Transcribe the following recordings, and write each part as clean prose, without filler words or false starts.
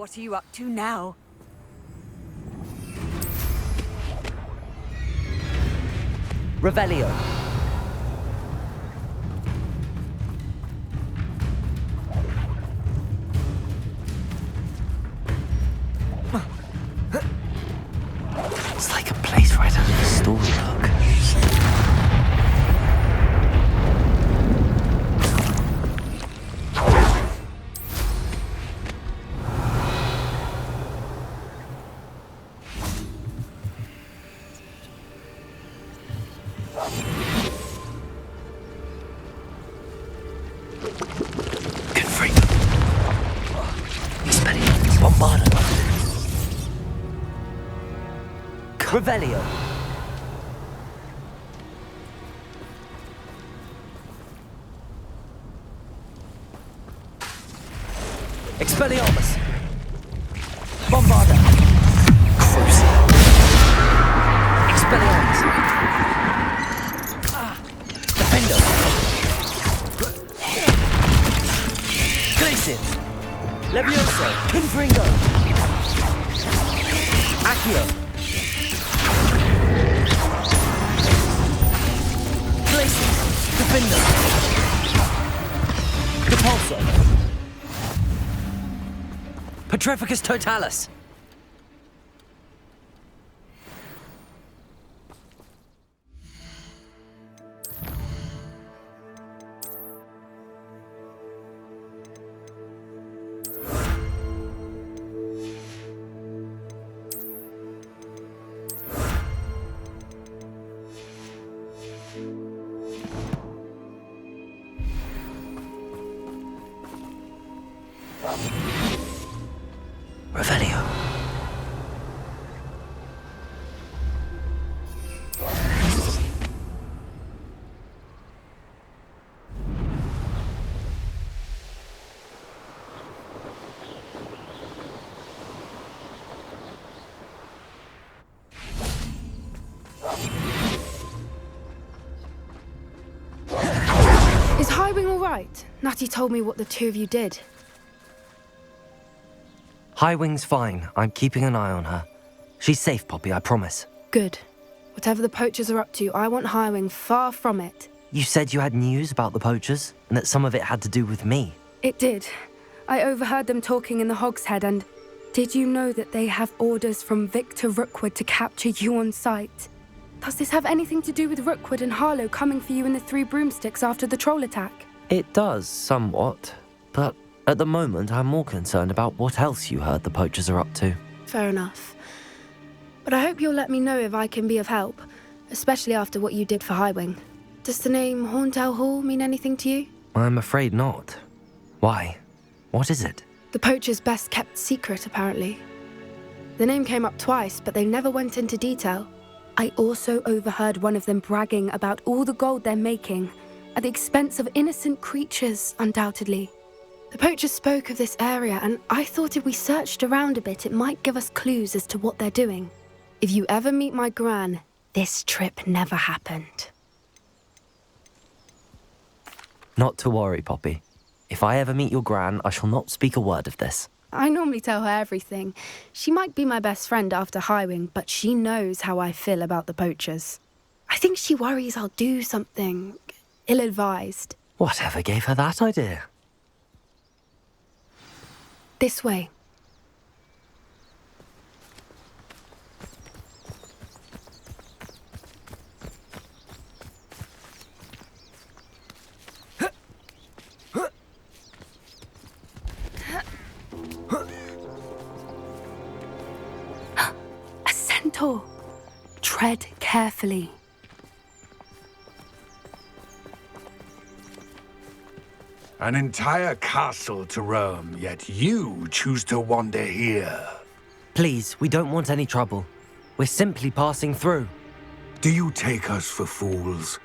What are you up to now? Revelio. It's like a place right out of a storybook. Revelio. Expelliarmus. Bombarda. Crucial. Expelliarmus. Defendo. Glacier. Levioso. Confringo. Accio. Defender. Depulso. Petrificus Totalis. Revelio. Is Highwing all right? Natty told me what the two of you did. Highwing's fine. I'm keeping an eye on her. She's safe, Poppy, I promise. Good. Whatever the poachers are up to, I want Highwing far from it. You said you had news about the poachers, and that some of it had to do with me. It did. I overheard them talking in the Hogshead, and did you know that they have orders from Victor Rookwood to capture you on sight? Does this have anything to do with Rookwood and Harlow coming for you in the Three Broomsticks after the troll attack? It does, somewhat. But at the moment, I'm more concerned about what else you heard the poachers are up to. Fair enough. But I hope you'll let me know if I can be of help, especially after what you did for Highwing. Does the name Horntail Hall mean anything to you? I'm afraid not. Why? What is it? The poachers' best kept secret, apparently. The name came up twice, but they never went into detail. I also overheard one of them bragging about all the gold they're making, at the expense of innocent creatures, undoubtedly. The poachers spoke of this area, and I thought if we searched around a bit, it might give us clues as to what they're doing. If you ever meet my gran, this trip never happened. Not to worry, Poppy. If I ever meet your gran, I shall not speak a word of this. I normally tell her everything. She might be my best friend after Highwing, but she knows how I feel about the poachers. I think she worries I'll do something ill-advised. Whatever gave her that idea? This way. A centaur. Tread carefully. An entire castle to roam, yet you choose to wander here. Please, we don't want any trouble. We're simply passing through. Do you take us for fools?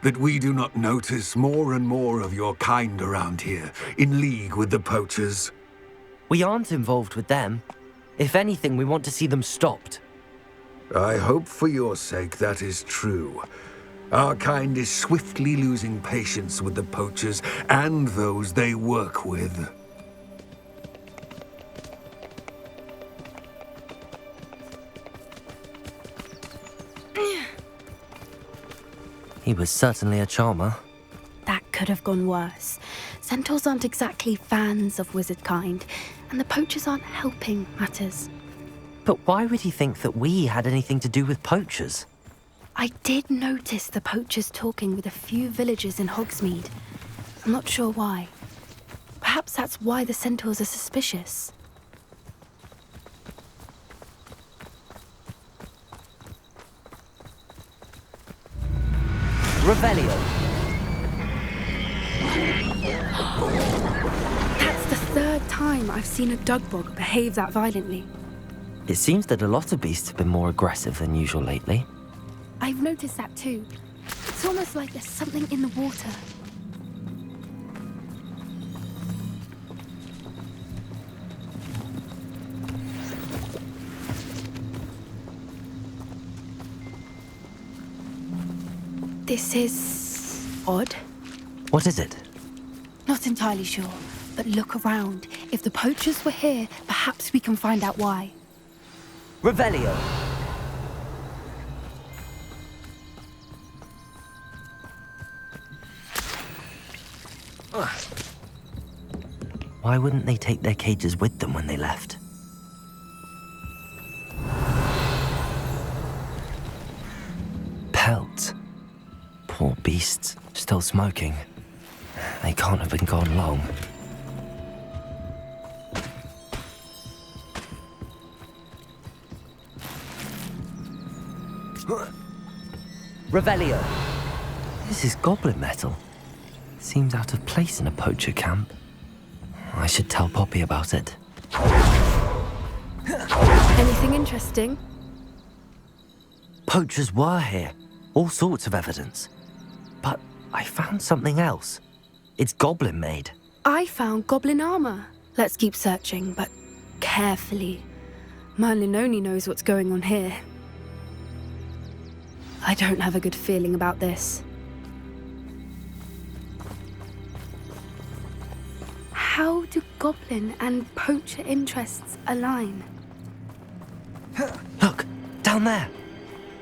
That we do not notice more and more of your kind around here, in league with the poachers? We aren't involved with them. If anything, we want to see them stopped. I hope for your sake that is true. Our kind is swiftly losing patience with the poachers and those they work with. He was certainly a charmer. That could have gone worse. Centaurs aren't exactly fans of wizard kind, and the poachers aren't helping matters. But why would he think that we had anything to do with poachers? I did notice the poachers talking with a few villagers in Hogsmeade. I'm not sure why. Perhaps that's why the centaurs are suspicious. Revelio. That's the third time I've seen a Dugbog behave that violently. It seems that a lot of beasts have been more aggressive than usual lately. I've noticed that too. It's almost like there's something in the water. This is odd. What is it? Not entirely sure, but look around. If the poachers were here, perhaps we can find out why. Revelio. Why wouldn't they take their cages with them when they left? Pelts. Poor beasts, still smoking. They can't have been gone long. Revelio. This is goblin metal. Seems out of place in a poacher camp. I should tell Poppy about it. Anything interesting? Poachers were here. All sorts of evidence. But I found something else. It's goblin made. I found goblin armor. Let's keep searching, but carefully. Merlin only knows what's going on here. I don't have a good feeling about this. How do goblin and poacher interests align? Look, down there.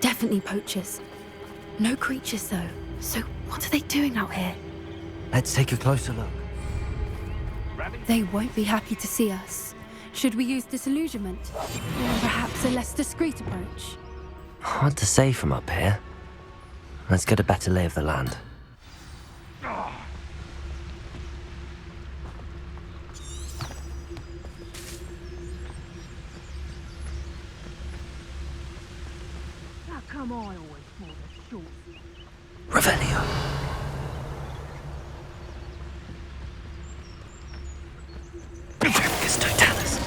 Definitely poachers. No creatures, though. So what are they doing out here? Let's take a closer look. They won't be happy to see us. Should we use disillusionment? Or perhaps a less discreet approach? Hard to say from up here. Let's get a better lay of the land. How come I always fall short? Revelio. Triplicus totalis.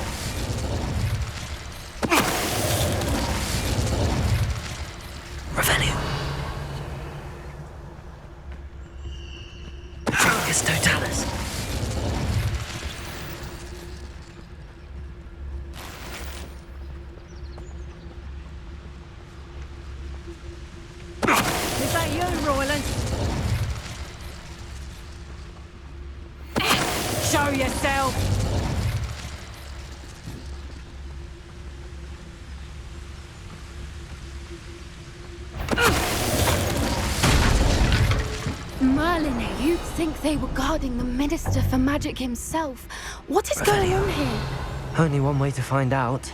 Revelio. Triplicus totalis. Is that you, Royland? Show yourself! Merlin, you'd think they were guarding the Minister for Magic himself. What is going on here? Only one way to find out.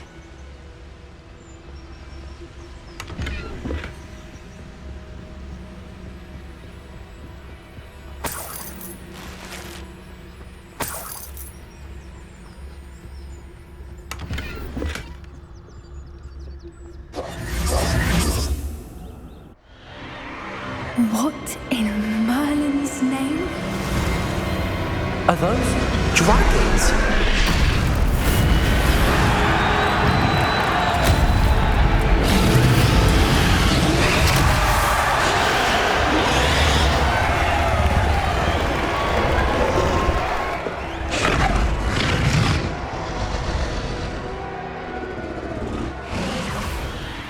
What in Merlin's name? Are those dragons?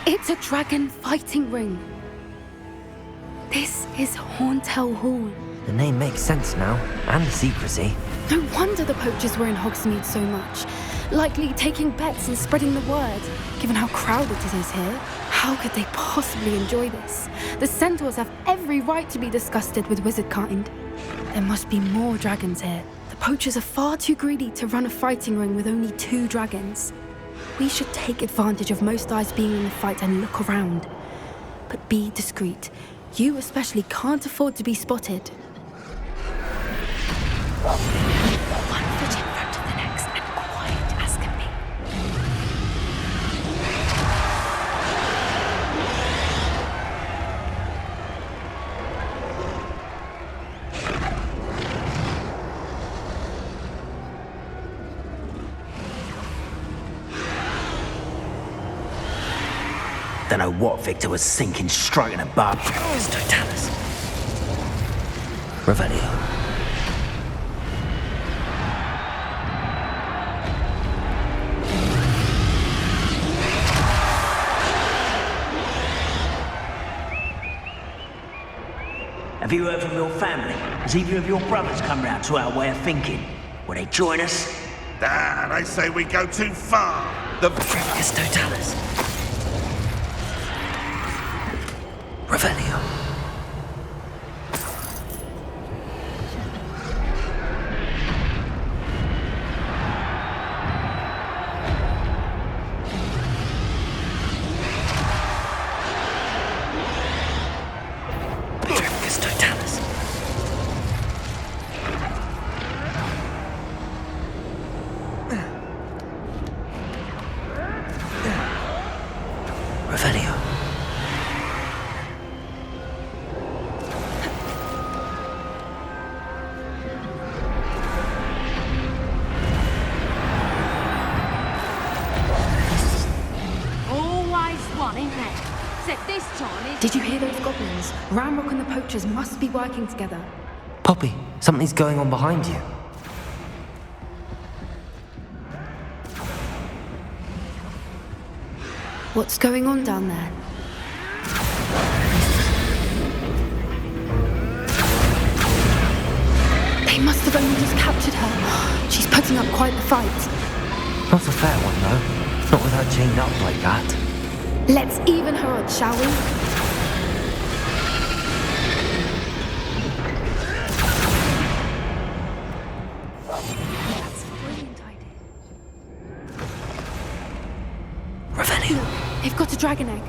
It's a dragon fighting ring. This is Hauntel Hall. The name makes sense now, and the secrecy. No wonder the poachers were in Hogsmeade so much. Likely taking bets and spreading the word, given how crowded it is here. How could they possibly enjoy this? The centaurs have every right to be disgusted with wizard kind. There must be more dragons here. The poachers are far too greedy to run a fighting ring with only 2 dragons. We should take advantage of most eyes being in the fight and look around. But be discreet. You especially can't afford to be spotted. One foot in front of the next and quiet as can be. Don't know what Victor was thinking, striking a bargain. Totalis. Revelio. Have you heard from your family? Has either of your brothers come round to our way of thinking? Will they join us? Ah, they say we go too far. The It's Totalis. Revelio. It's Totalis. Revelio. Always one, isn't there? Except this time it's... Did you hear those goblins? Ramrock and the poachers must be working together. Poppy, something's going on behind you. What's going on down there? They must have only just captured her. She's putting up quite the fight. Not a fair one, though. Not with her chained up like that. Let's even her odds, shall we? That's a brilliant idea. Revelio. They've got a dragon egg.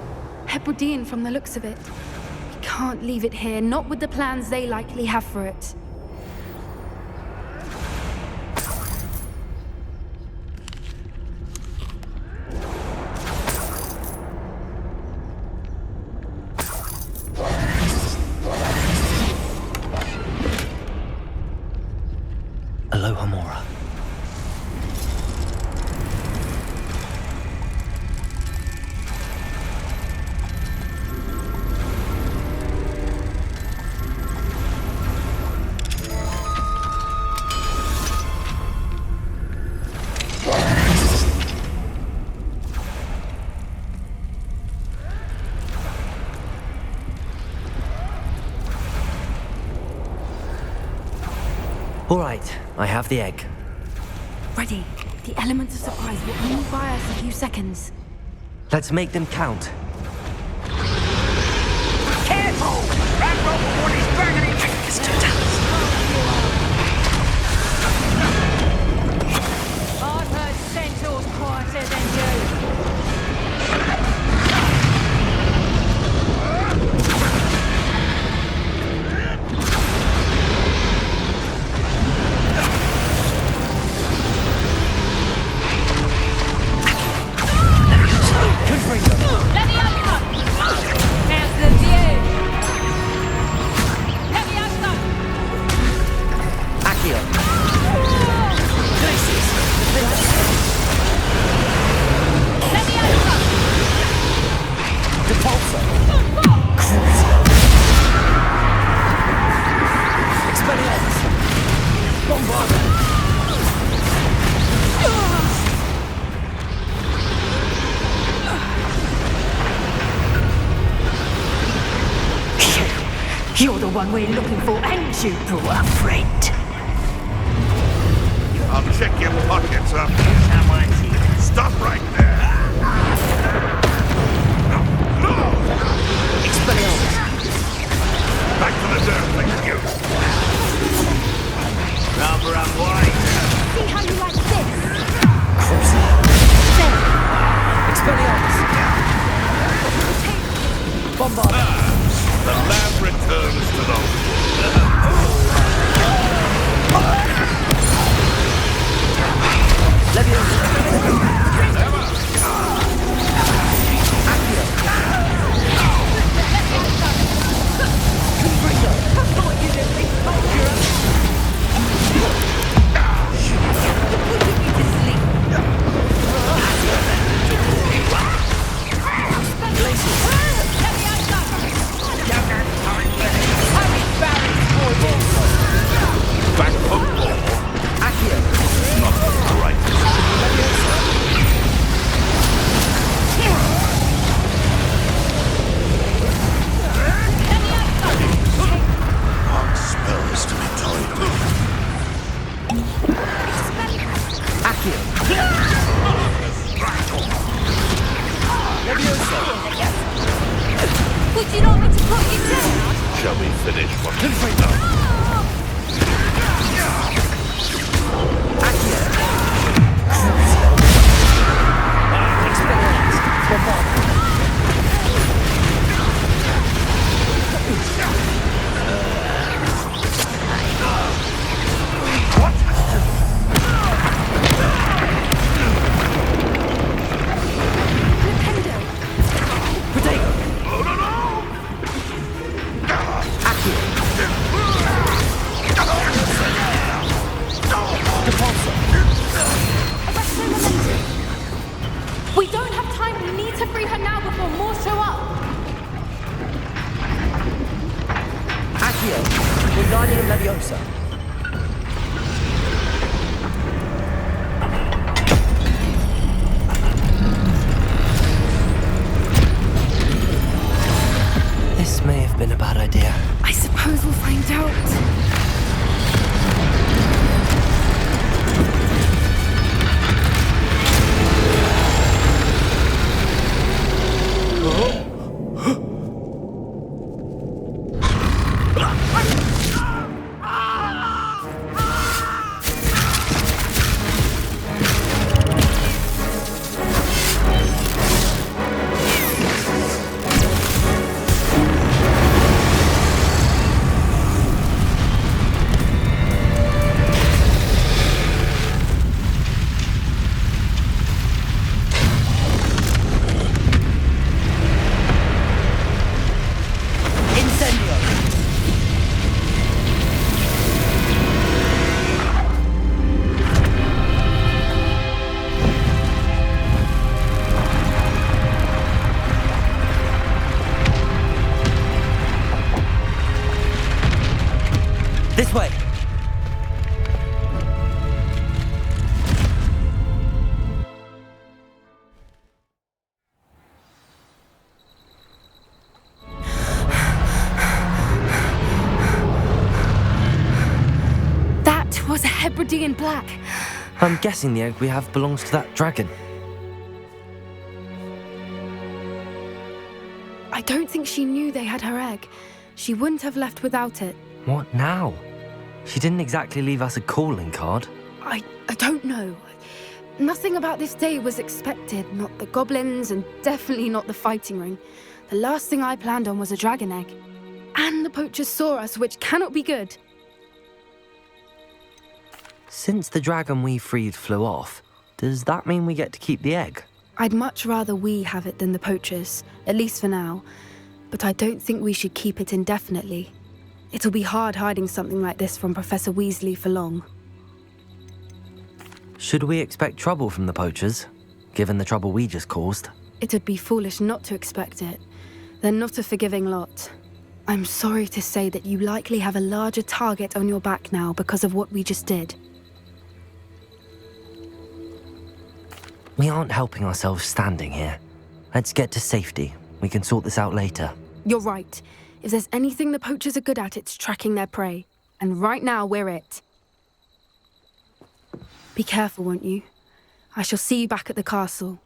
Hebridean from the looks of it. We can't leave it here, not with the plans they likely have for it. Aloha Mora. All right, I have the egg. Ready. The element of surprise will only buy us a few seconds. Let's make them count. Careful! Ramrock before this dragon is... It's Totalis. I've heard centaurs quieter than you. Let me up! How's the view? Leviosa! Accio. Leviosa! Depulso. Expelliarmus. Bombarda. You're the one we're looking for, ain't you, poor friend? I'll check your pockets up. Someone's here. Stop right there. No! The lamb returns to the back home. Not the greatest. Hard spells to be toyed with. Would you like me to put you down? Shall we finish what we've done? We don't have time. We need to free her now before more show up. Accio, Wingardium Leviosa. This may have been a bad idea. I suppose we'll find out. This way! That was a Hebridean black. I'm guessing the egg we have belongs to that dragon. I don't think she knew they had her egg. She wouldn't have left without it. What now? She didn't exactly leave us a calling card. I don't know. Nothing about this day was expected. Not the goblins, and definitely not the fighting ring. The last thing I planned on was a dragon egg. And the poachers saw us, which cannot be good. Since the dragon we freed flew off, does that mean we get to keep the egg? I'd much rather we have it than the poachers, at least for now. But I don't think we should keep it indefinitely. It'll be hard hiding something like this from Professor Weasley for long. Should we expect trouble from the poachers, given the trouble we just caused? It'd be foolish not to expect it. They're not a forgiving lot. I'm sorry to say that you likely have a larger target on your back now because of what we just did. We aren't helping ourselves standing here. Let's get to safety. We can sort this out later. You're right. If there's anything the poachers are good at, it's tracking their prey. And right now, we're it. Be careful, won't you? I shall see you back at the castle.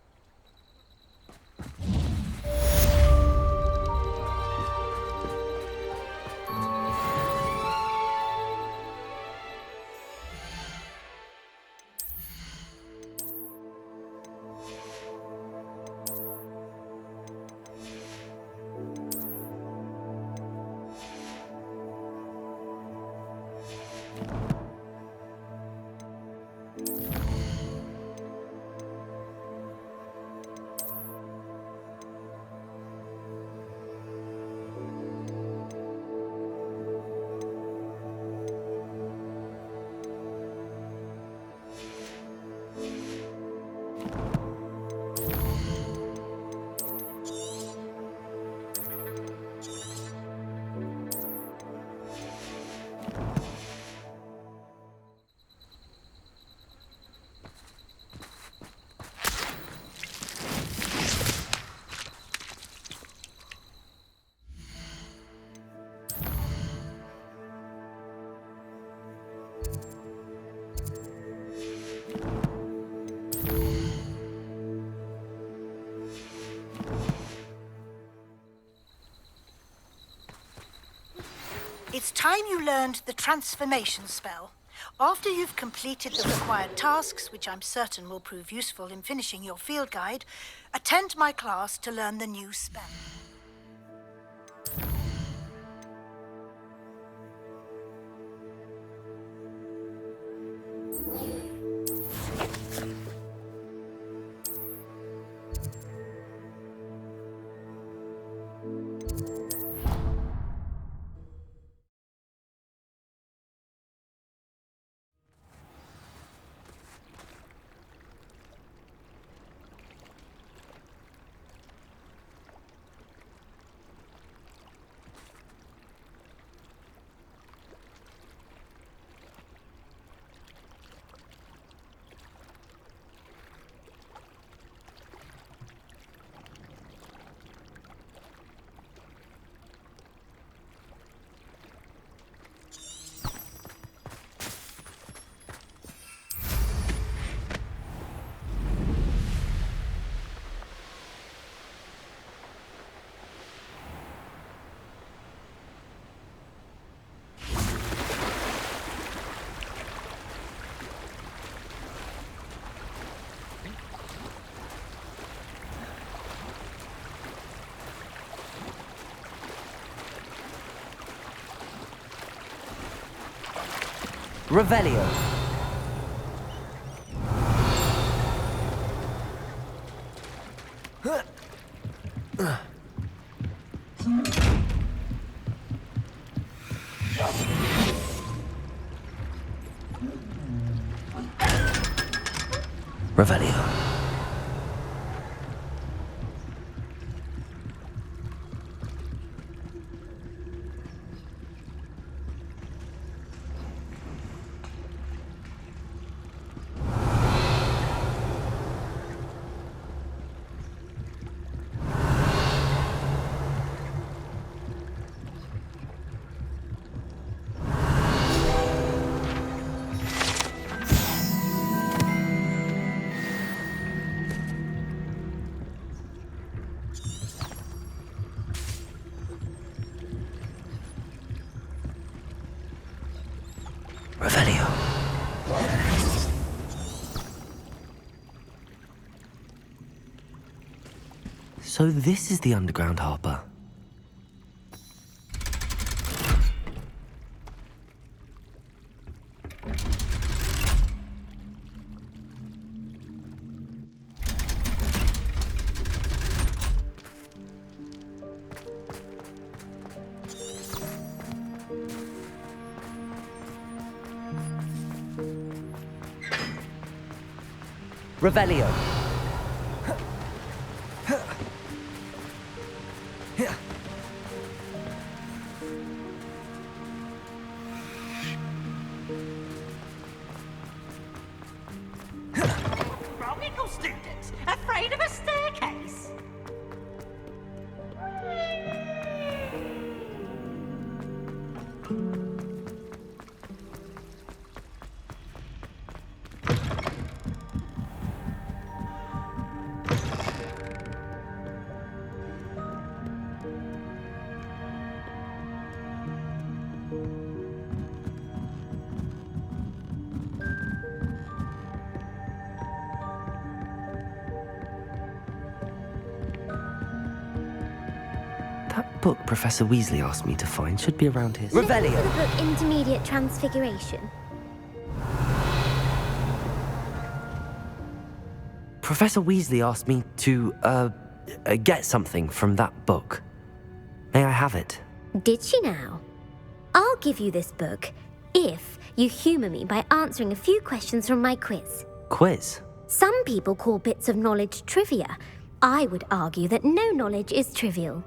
It's time you learned the transformation spell. After you've completed the required tasks, which I'm certain will prove useful in finishing your field guide, attend my class to learn the new spell. Revelio. Revelio. Revelio. So this is the underground harbour. Revelio. Practical students, afraid of a staircase? That book Professor Weasley asked me to find should be around here. Looking Revelio. for the book Intermediate Transfiguration. Professor Weasley asked me to, get something from that book. May I have it? Did she now? I'll give you this book if you humour me by answering a few questions from my quiz. Quiz? Some people call bits of knowledge trivia. I would argue that no knowledge is trivial.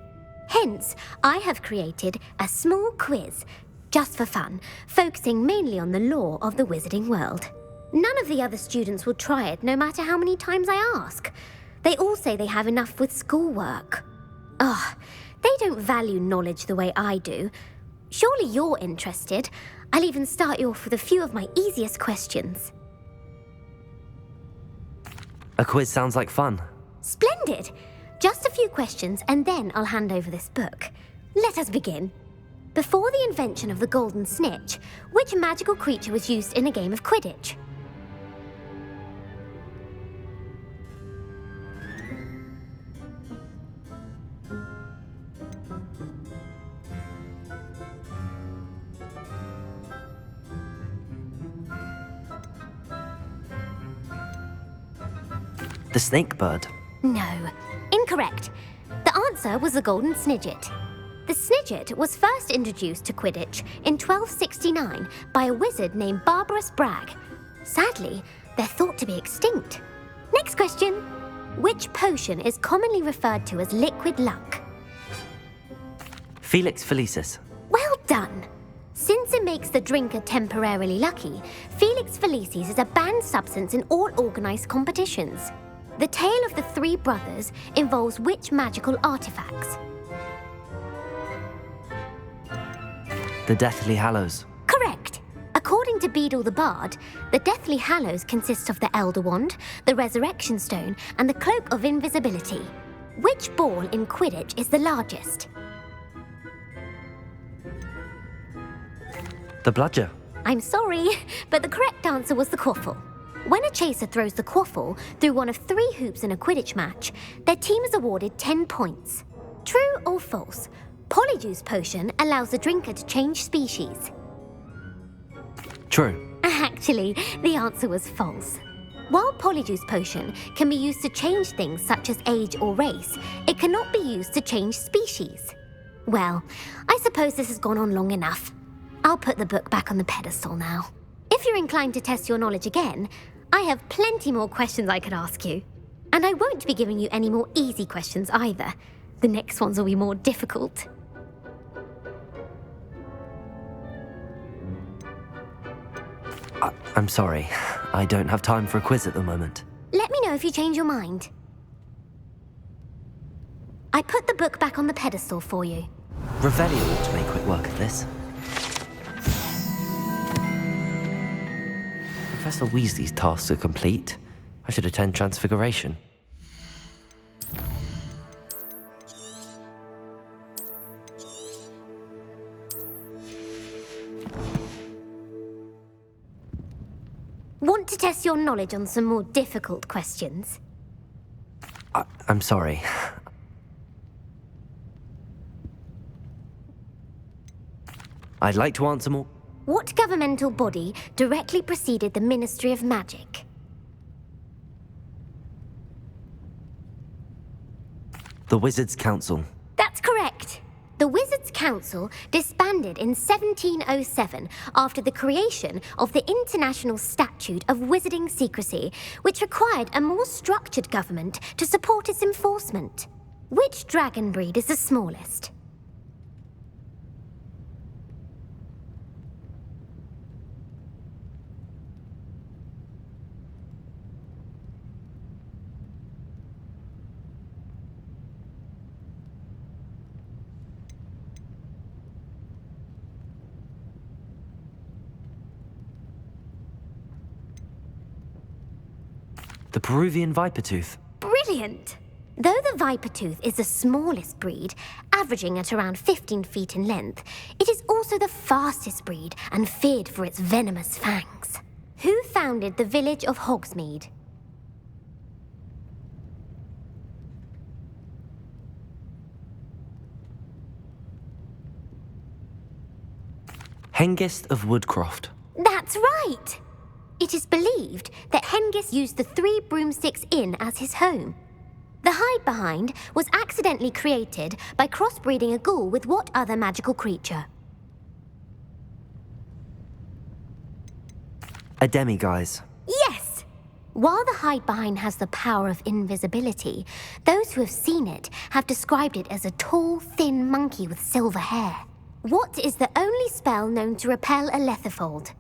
Hence, I have created a small quiz, just for fun, focusing mainly on the lore of the wizarding world. None of the other students will try it, no matter how many times I ask. They all say they have enough with schoolwork. Ugh, they don't value knowledge the way I do. Surely you're interested. I'll even start you off with a few of my easiest questions. A quiz sounds like fun. Splendid! Just a few questions, and then I'll hand over this book. Let us begin. Before the invention of the golden snitch, which magical creature was used in a game of Quidditch? The snake bird. No, incorrect. The answer was the golden snidget. The snidget was first introduced to Quidditch in 1269 by a wizard named Barbarous Bragg. Sadly, they're thought to be extinct. Next question. Which potion is commonly referred to as liquid luck? Felix Felicis. Well done. Since it makes the drinker temporarily lucky, Felix Felicis is a banned substance in all organised competitions. The tale of the three brothers involves which magical artifacts? The Deathly Hallows. Correct. According to Beadle the Bard, the Deathly Hallows consists of the Elder Wand, the Resurrection Stone, and the Cloak of Invisibility. Which ball in Quidditch is the largest? The Bludger. I'm sorry, but the correct answer was the quaffle. When a chaser throws the quaffle through one of 3 hoops in a Quidditch match, their team is awarded 10 points. True or false? Polyjuice Potion allows the drinker to change species. True. Actually, the answer was false. While Polyjuice Potion can be used to change things such as age or race, it cannot be used to change species. Well, I suppose this has gone on long enough. I'll put the book back on the pedestal now. If you're inclined to test your knowledge again, I have plenty more questions I could ask you. And I won't be giving you any more easy questions either. The next ones will be more difficult. I'm sorry. I don't have time for a quiz at the moment. Let me know if you change your mind. I put the book back on the pedestal for you. Revelio ought to make quick work of this. Professor Weasley's tasks are complete. I should attend Transfiguration. Want to test your knowledge on some more difficult questions? I'm sorry. I'd like to answer more. What governmental body directly preceded the Ministry of Magic? The Wizards' Council. That's correct. The Wizards' Council disbanded in 1707 after the creation of the International Statute of Wizarding Secrecy, which required a more structured government to support its enforcement. Which dragon breed is the smallest? The Peruvian Vipertooth. Brilliant! Though the Vipertooth is the smallest breed, averaging at around 15 feet in length, it is also the fastest breed and feared for its venomous fangs. Who founded the village of Hogsmeade? Hengist of Woodcroft. That's right! It is believed that Hengist used the 3 Broomsticks Inn as his home. The hide-behind was accidentally created by crossbreeding a ghoul with what other magical creature? A demiguise. Yes! While the hide-behind has the power of invisibility, those who have seen it have described it as a tall, thin monkey with silver hair. What is the only spell known to repel a lethifold?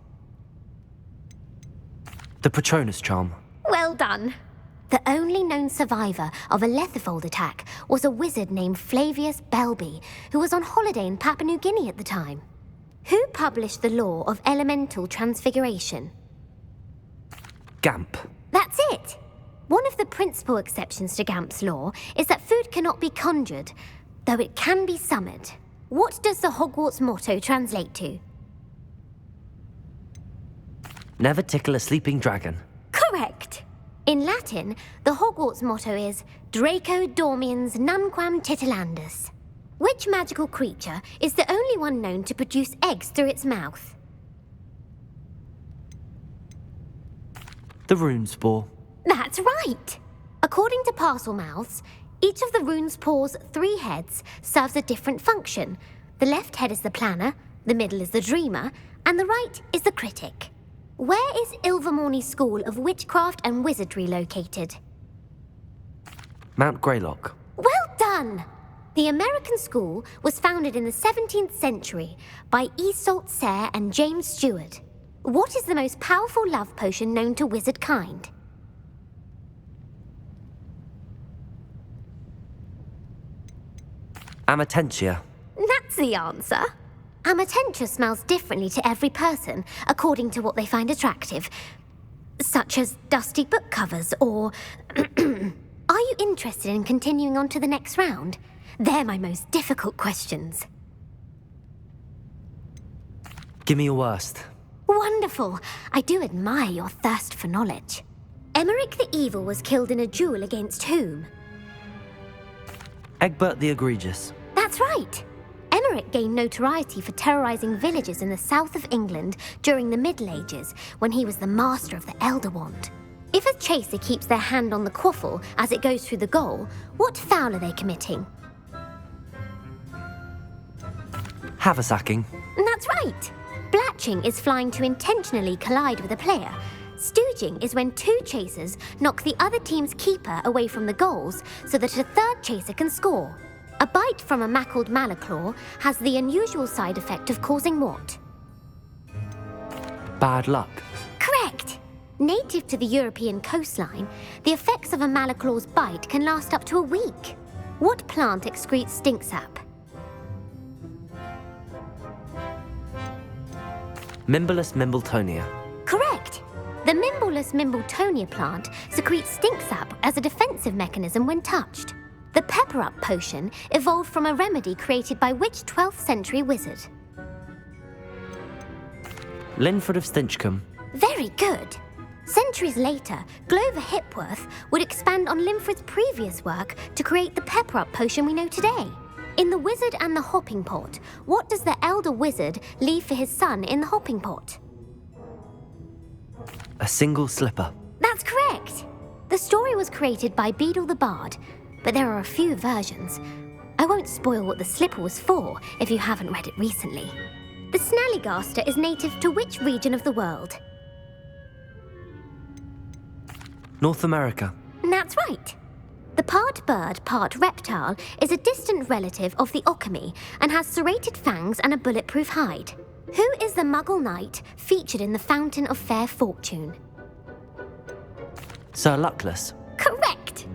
The Patronus Charm. Well done. The only known survivor of a lethifold attack was a wizard named Flavius Belby, who was on holiday in Papua New Guinea at the time. Who published the law of elemental transfiguration? Gamp. That's it! One of the principal exceptions to Gamp's law is that food cannot be conjured, though it can be summoned. What does the Hogwarts motto translate to? Never tickle a sleeping dragon. Correct. In Latin, the Hogwarts motto is Draco dormiens nunquam titilandus. Which magical creature is the only one known to produce eggs through its mouth? The rune spore. That's right! According to Parselmouths, each of the rune's paws' 3 heads serves a different function. The left head is the planner, the middle is the dreamer, and the right is the critic. Where is Ilvermorny School of Witchcraft and Wizardry located? Mount Greylock. Well done! The American school was founded in the 17th century by Isolde Sayre and James Stewart. What is the most powerful love potion known to wizard kind? Amatentia. That's the answer. Amatentia smells differently to every person, according to what they find attractive, such as dusty book covers or... Are you interested in continuing on to the next round? They're my most difficult questions. Give me your worst. Wonderful. I do admire your thirst for knowledge. Emmerich the Evil was killed in a duel against whom? Egbert the Egregious. That's right. Emmerich gained notoriety for terrorizing villages in the south of England during the Middle Ages, when he was the master of the Elder Wand. If a chaser keeps their hand on the quaffle as it goes through the goal, what foul are they committing? Haversacking. That's right. Blatching is flying to intentionally collide with a player. Stooging is when 2 chasers knock the other team's keeper away from the goals so that a 3rd chaser can score. A bite from a mackled malaclaw has the unusual side effect of causing what? Bad luck. Correct! Native to the European coastline, the effects of a malaclaw's bite can last up to a week. What plant excretes stink sap? Mimblus mimbletonia. Correct! The Mimblus mimbletonia plant secretes stink sap as a defensive mechanism when touched. The pepper-up potion evolved from a remedy created by which 12th century wizard? Linford of Stinchcombe. Very good! Centuries later, Glover Hipworth would expand on Linford's previous work to create the pepper-up potion we know today. In The Wizard and the Hopping Pot, what does the elder wizard leave for his son in the hopping pot? A single slipper. That's correct! The story was created by Beadle the Bard, but there are a few versions. I won't spoil what the slipper was for if you haven't read it recently. The Snallygaster is native to which region of the world? North America. That's right. The part bird, part reptile is a distant relative of the Occamy and has serrated fangs and a bulletproof hide. Who is the Muggle knight featured in the Fountain of Fair Fortune? Sir Luckless. Correct!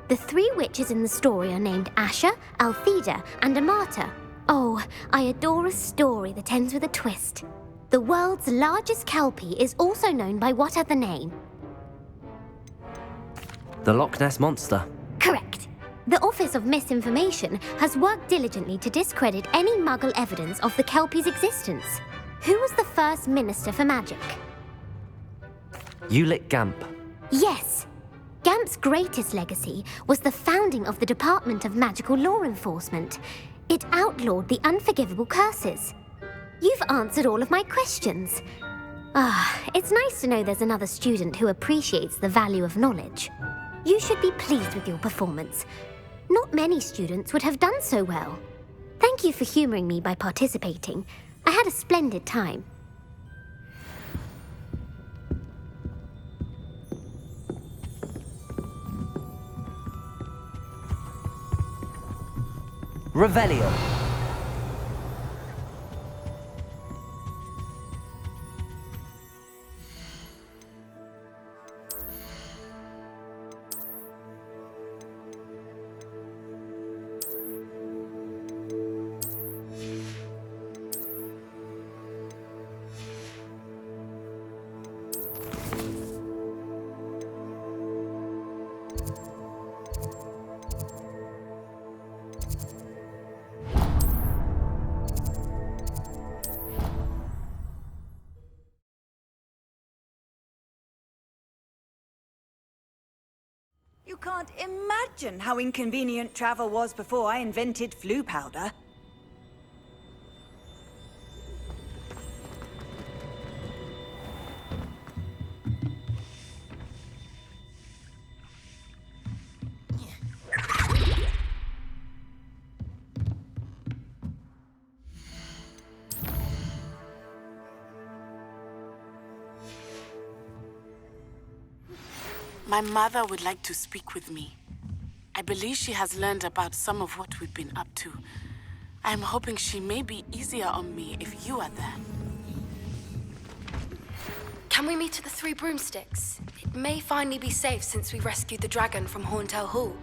The 3 witches in the story are named Asher, Altheda, and Amata. Oh, I adore a story that ends with a twist. The world's largest kelpie is also known by what other name? The Loch Ness Monster. Correct. The Office of Misinformation has worked diligently to discredit any Muggle evidence of the kelpie's existence. Who was the first Minister for Magic? Ulick Gamp. Yes. Gamp's greatest legacy was the founding of the Department of Magical Law Enforcement. It outlawed the unforgivable curses. You've answered all of my questions. It's nice to know there's another student who appreciates the value of knowledge. You should be pleased with your performance. Not many students would have done so well. Thank you for humouring me by participating. I had a splendid time. Revelio. You can't imagine how inconvenient travel was before I invented flu powder. My mother would like to speak with me. I believe she has learned about some of what we've been up to. I'm hoping she may be easier on me if you are there. Can we meet at the Three Broomsticks? It may finally be safe since we rescued the dragon from Horntail Hall.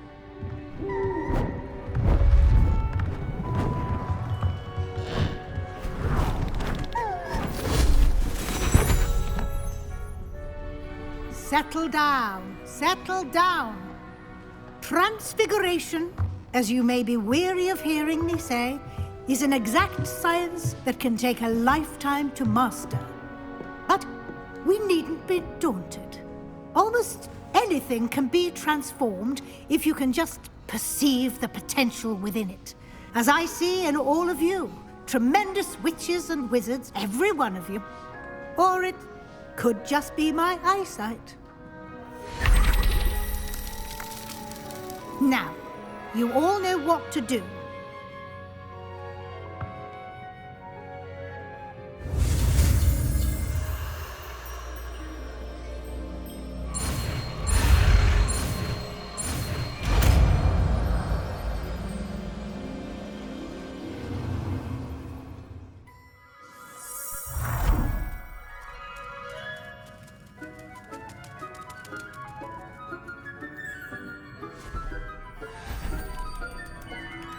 Settle down, settle down. Transfiguration, as you may be weary of hearing me say, is an exact science that can take a lifetime to master. But we needn't be daunted. Almost anything can be transformed if you can just perceive the potential within it. As I see in all of you, tremendous witches and wizards, every one of you. Or it could just be my eyesight. Now, you all know what to do.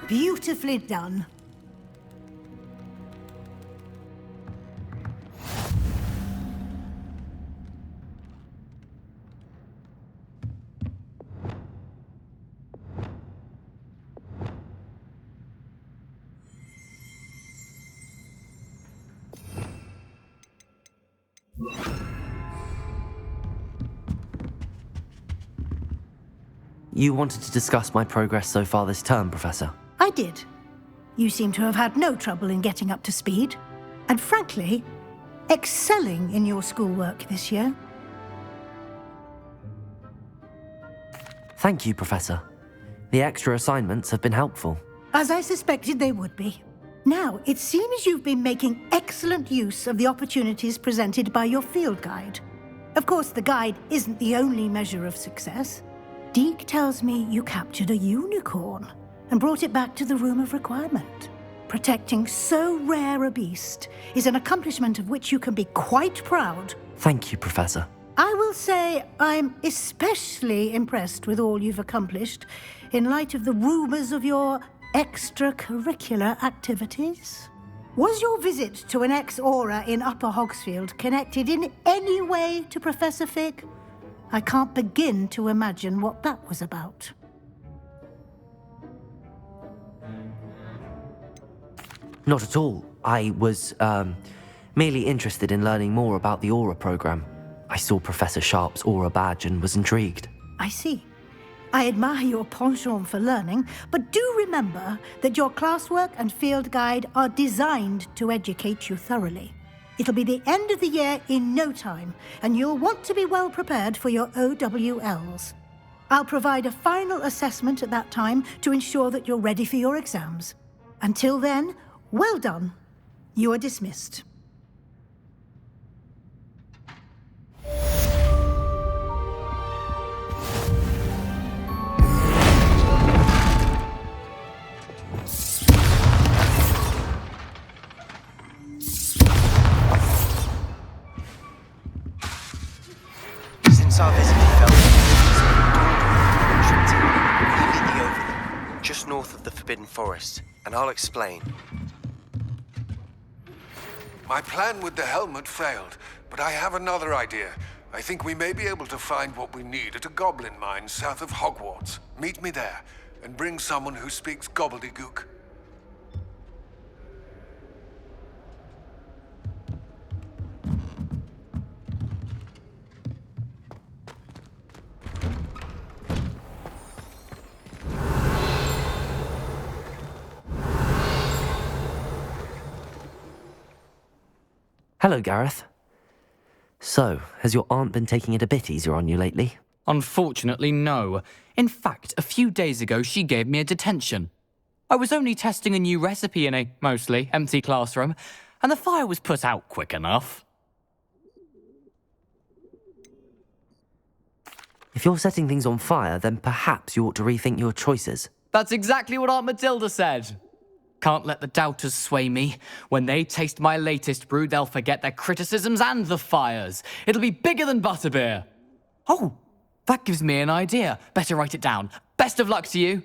Beautifully done. You wanted to discuss my progress so far this term, Professor? I did. You seem to have had no trouble in getting up to speed, and frankly, excelling in your schoolwork this year. Thank you, Professor. The extra assignments have been helpful. As I suspected they would be. Now, it seems you've been making excellent use of the opportunities presented by your field guide. Of course, the guide isn't the only measure of success. Deke tells me you captured a unicorn and brought it back to the Room of Requirement. Protecting so rare a beast is an accomplishment of which you can be quite proud. Thank you, Professor. I will say I'm especially impressed with all you've accomplished in light of the rumours of your extracurricular activities. Was your visit to an ex-aura in Upper Hogsfield connected in any way to Professor Fig? I can't begin to imagine what that was about. Not at all. I was, merely interested in learning more about the Aura program. I saw Professor Sharp's Aura badge and was intrigued. I see. I admire your penchant for learning, but do remember that your classwork and field guide are designed to educate you thoroughly. It'll be the end of the year in no time, and you'll want to be well prepared for your OWLs. I'll provide a final assessment at that time to ensure that you're ready for your exams. Until then, well done. You are dismissed. Since our visit to Felton, immediately over them, just north of the Forbidden Forest, and I'll explain. My plan with the helmet failed, but I have another idea. I think we may be able to find what we need at a goblin mine south of Hogwarts. Meet me there, and bring someone who speaks gobbledygook. Hello, Gareth. So, has your aunt been taking it a bit easier on you lately? Unfortunately, no. In fact, a few days ago, she gave me a detention. I was only testing a new recipe in a mostly empty classroom, and the fire was put out quick enough. If you're setting things on fire, then perhaps you ought to rethink your choices. That's exactly what Aunt Matilda said. Can't let the doubters sway me. When they taste my latest brew, they'll forget their criticisms and the fires. It'll be bigger than butterbeer. Oh, that gives me an idea. Better write it down. Best of luck to you.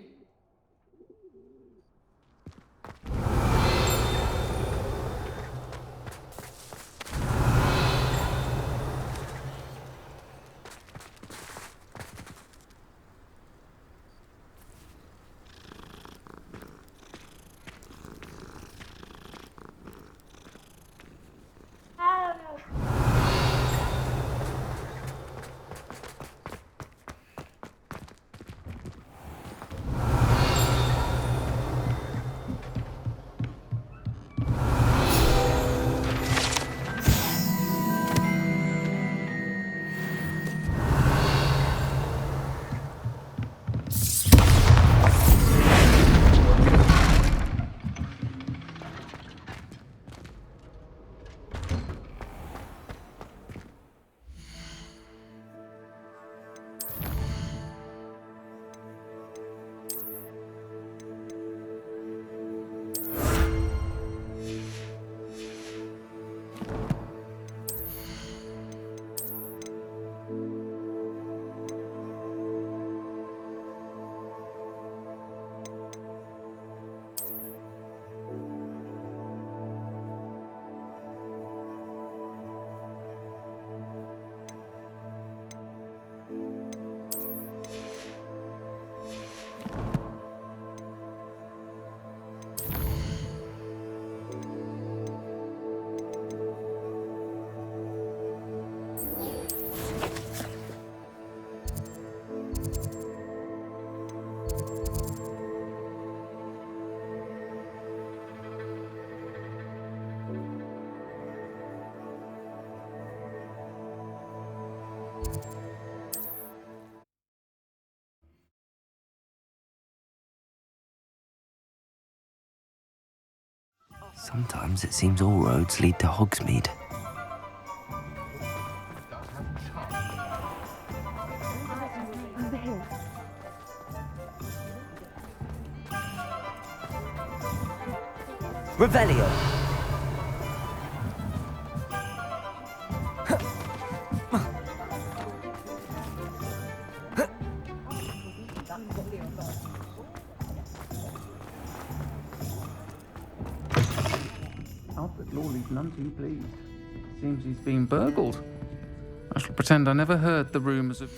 Sometimes it seems all roads lead to Hogsmeade. Revelio! Albert Lawley's none too pleased. Seems he's been burgled. I shall pretend I never heard the rumours of...